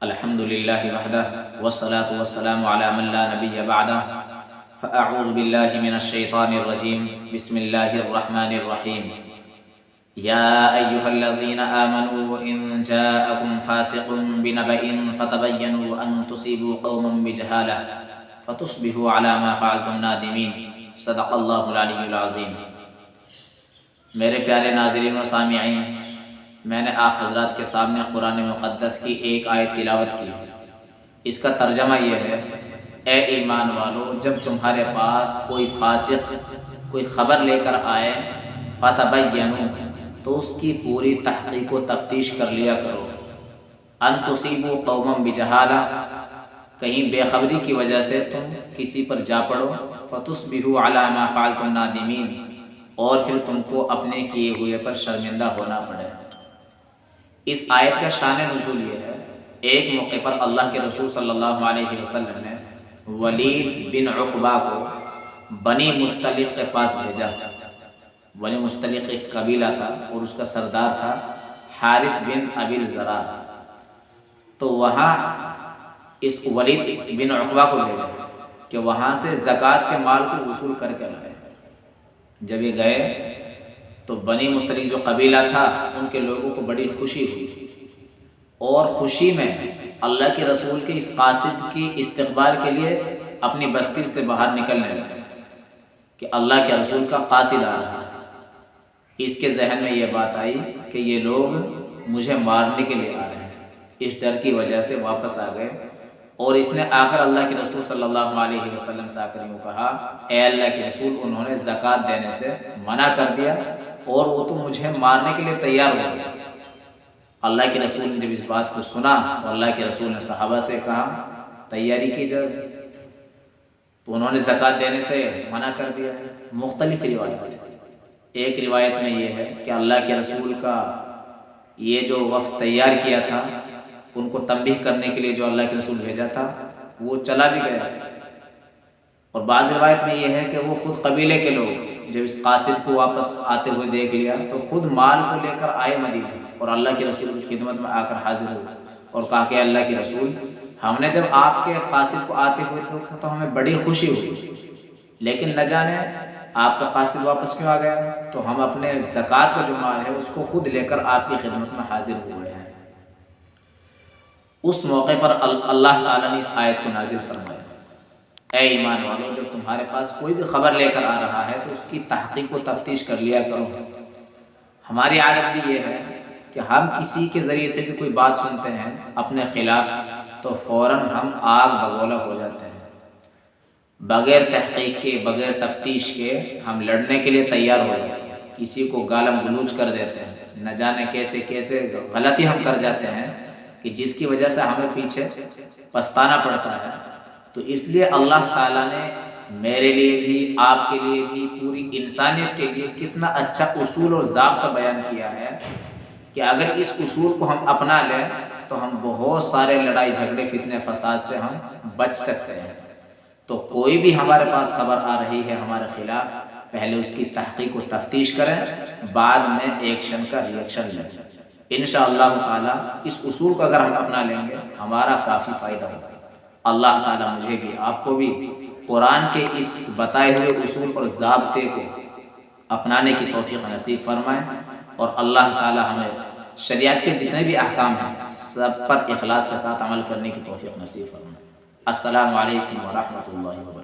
الحمد للہ وحدہ والصلاة والسلام علی من لا نبی بعدہ فاعوذ باللہ من الشیطان الرجیم بسم اللہ الرحمن الرحیم یا ایہا الذین آمنوا ان جاءکم فاسق بنبأ فتبینوا ان تصیبوا قوما بجہالہ فتصبحوا علی ما فعلتم نادمین صدق اللہ العلی العظیم۔ میرے پیارے ناظرین و سامعین، میں نے آپ حضرات کے سامنے قرآن مقدس کی ایک آیت تلاوت کی۔ اس کا ترجمہ یہ ہے: اے ایمان والو، جب تمہارے پاس کوئی فاسق کوئی خبر لے کر آئے، فتبینوا، تو اس کی پوری تحقیق و تفتیش کر لیا کرو، ان تصیبوا قوما بجہالہ، کہیں بے خبری کی وجہ سے تم کسی پر جا پڑو، فتصبحوا علی ما فعلتم نادمین، اور پھر تم کو اپنے کیے ہوئے پر شرمندہ ہونا پڑے۔ اس آیت کا شان نزول یہ ہے، ایک موقع پر اللہ کے رسول صلی اللہ علیہ وسلم نے ولید بن عقبہ کو بنی مستلق کے پاس بھیجا۔ بنی مستلق ایک قبیلہ تھا اور اس کا سردار تھا حارث بن ابی الزرار۔ تو وہاں اس ولید بن عقبہ کو بھیجا کہ وہاں سے زکوٰۃ کے مال کو وصول کر کے لائے۔ جب یہ گئے تو بنی مستلق جو قبیلہ تھا ان کے لوگوں کو بڑی خوشی ہوئی، اور خوشی میں اللہ کے رسول کے اس قاصد کی استقبال کے لیے اپنی بستی سے باہر نکلنے لگے کہ اللہ کے رسول کا قاصد آ رہا ہے۔ اس کے ذہن میں یہ بات آئی کہ یہ لوگ مجھے مارنے کے لیے آ رہے ہیں۔ اس ڈر کی وجہ سے واپس آ گئے، اور اس نے آ کر اللہ کے رسول صلی اللہ علیہ وسلم سے آ کر یوں کہا: اے اللہ کے رسول، انہوں نے زکوٰۃ دینے سے منع کر دیا اور وہ تو مجھے مارنے کے لیے تیار ہو گئے۔ اللہ کے رسول نے جب اس بات کو سنا تو اللہ کے رسول نے صحابہ سے کہا تیاری کی جائے، تو انہوں نے زکوٰۃ دینے سے منع کر دیا۔ مختلف روایت، ایک روایت میں یہ ہے کہ اللہ کے رسول کا یہ جو وفد تیار کیا تھا، ان کو تنبیہ کرنے کے لیے جو اللہ کے رسول بھیجا تھا، وہ چلا بھی گیا۔ اور بعض روایت میں یہ ہے کہ وہ خود قبیلے کے لوگ جب اس قاصد کو واپس آتے ہوئے دیکھ لیا تو خود مال کو لے کر آئے مدینہ، اور اللہ کے رسول کی خدمت میں آ کر حاضر ہوئے اور کہا کہ اللہ کے رسول، ہم نے جب آپ کے قاصد کو آتے ہوئے دیکھا تو ہمیں بڑی خوشی ہوئی، لیکن نہ جانے آپ کا قاصد واپس کیوں آ گیا، تو ہم اپنے زکوٰۃ کا جو مال ہے اس کو خود لے کر آپ کی خدمت میں حاضر ہوئے ہیں۔ اس موقع پر اللہ تعالیٰ نے اس آیت کو نازل فرمایا: اے ایمان والو، جب تمہارے پاس کوئی بھی خبر لے کر آ رہا ہے تو اس کی تحقیق و تفتیش کر لیا کرو۔ ہماری عادت بھی یہ ہے کہ ہم کسی کے ذریعے سے بھی کوئی بات سنتے ہیں اپنے خلاف تو فوراً ہم آگ بگولا ہو جاتے ہیں، بغیر تحقیق کے بغیر تفتیش کے ہم لڑنے کے لیے تیار ہو جاتے ہیں، کسی کو گالم گلوچ کر دیتے ہیں، نہ جانے کیسے کیسے غلطی ہم کر جاتے ہیں کہ جس کی وجہ سے ہمیں پیچھے پچھتانا پڑتا ہے۔ تو اس لیے اللہ تعالیٰ نے میرے لیے بھی، آپ کے لیے بھی، پوری انسانیت کے لیے کتنا اچھا اصول اور ضابطہ بیان کیا ہے کہ اگر اس اصول کو ہم اپنا لیں تو ہم بہت سارے لڑائی جھگڑے فتنے فساد سے ہم بچ سکتے ہیں۔ تو کوئی بھی ہمارے پاس خبر آ رہی ہے ہمارے خلاف، پہلے اس کی تحقیق و تفتیش کریں، بعد میں ایکشن کا ریئیکشن لیں۔ انشاءاللہ تعالی اس اصول کو اگر ہم اپنا لیں گے ہمارا کافی فائدہ ہوگا۔ اللہ تعالیٰ مجھے بھی آپ کو بھی قرآن کے اس بتائے ہوئے اصول اور ضابطے کو اپنانے کی توفیق نصیب فرمائے، اور اللہ تعالیٰ ہمیں شریعت کے جتنے بھی احکام ہیں سب پر اخلاص کے ساتھ عمل کرنے کی توفیق نصیب فرمائے۔ السلام علیکم ورحمۃ اللہ وبرکاتہ۔